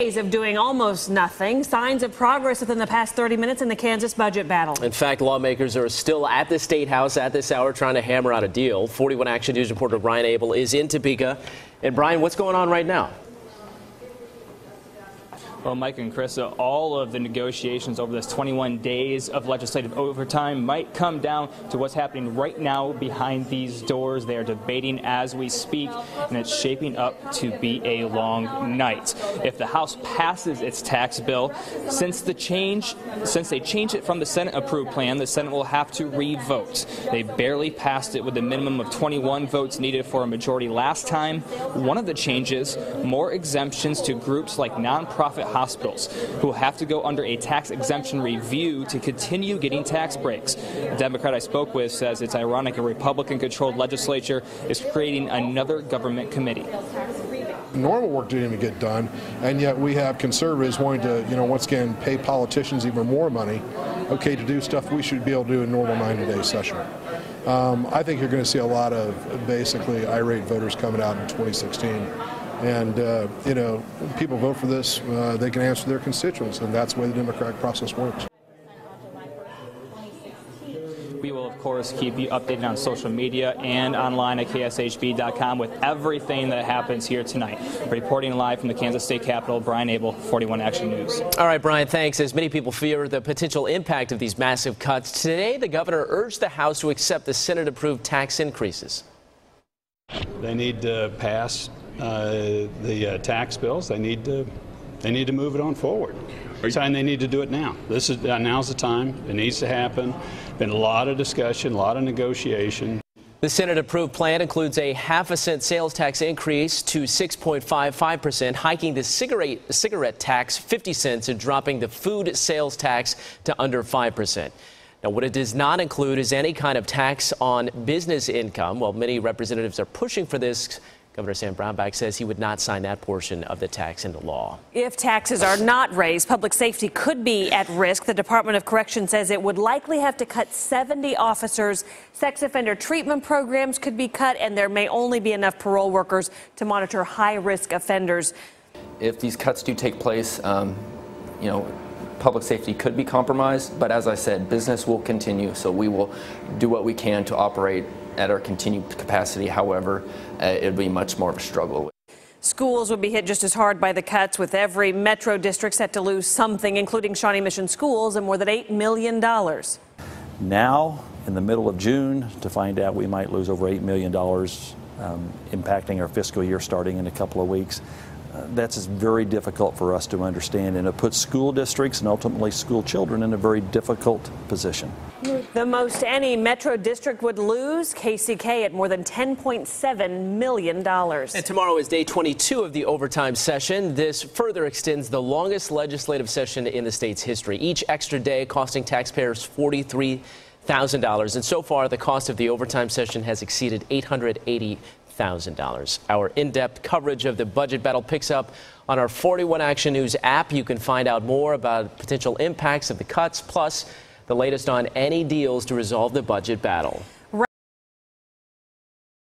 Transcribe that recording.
Days of doing almost nothing. Signs of progress within the past 30 minutes in the Kansas budget battle. In fact, lawmakers are still at the State House at this hour trying to hammer out a deal. 41 Action News reporter Brian Abel is in Topeka. And Brian, what's going on right now? Well, Mike and Krista, all of the negotiations over this 21 days of legislative overtime might come down to what's happening right now behind these doors. They are debating as we speak, and it's shaping up to be a long night. If the House passes its tax bill, since they changed it from the Senate-approved plan, the Senate will have to re-vote. They barely passed it with a minimum of 21 votes needed for a majority last time. One of the changes, more exemptions to groups like nonprofit hospitals who will have to go under a tax exemption review to continue getting tax breaks. A Democrat I spoke with says it's ironic a Republican-controlled legislature is creating another government committee. Normal work didn't even get done, and yet we have conservatives wanting to, once again, pay politicians even more money, to do stuff we should be able to do in a normal 90-day session. I think you're going to see a lot of basically irate voters coming out in 2016. And, people vote for this, they can answer their constituents, and that's the way the democratic process works. We will, of course, keep you updated on social media and online at KSHB.com with everything that happens here tonight. Reporting live from the Kansas State Capitol, Brian Abel, 41 Action News. All right, Brian, thanks. As many people fear the potential impact of these massive cuts, today the governor urged the House to accept the Senate-approved tax increases. They need to pass the tax bills. They need to move it on forward. And they need to do it now. Now's the time. It needs to happen. Been a lot of discussion, a lot of negotiation. The Senate-approved plan includes a half-a-cent sales tax increase to 6.55%, hiking the cigarette tax 50 cents and dropping the food sales tax to under 5%. Now, what it does not include is any kind of tax on business income. While many representatives are pushing for this, Governor Sam Brownback says he would not sign that portion of the tax into law. If taxes are not raised, public safety could be at risk. The Department of Corrections says it would likely have to cut 70 officers. Sex offender treatment programs could be cut, and there may only be enough parole workers to monitor high-risk offenders. If these cuts do take place, public safety could be compromised, but as I said, business will continue, so we will do what we can to operate at our continued capacity. However, it'll be much more of a struggle. Schools would be hit just as hard by the cuts, with every metro district set to lose something, including Shawnee Mission Schools, and more than $8 million. Now, in the middle of June, to find out we might lose over $8 million, impacting our fiscal year starting in a couple of weeks. That's very difficult for us to understand, and it puts school districts and ultimately school children in a very difficult position. The most any metro district would lose, KCK at more than $10.7 million. And tomorrow is day 22 of the overtime session. This further extends the longest legislative session in the state's history. Each extra day costing taxpayers $43,000. And so far, the cost of the overtime session has exceeded $880,000. Our in-depth coverage of the budget battle picks up on our 41 Action News app. You can find out more about potential impacts of the cuts, plus the latest on any deals to resolve the budget battle.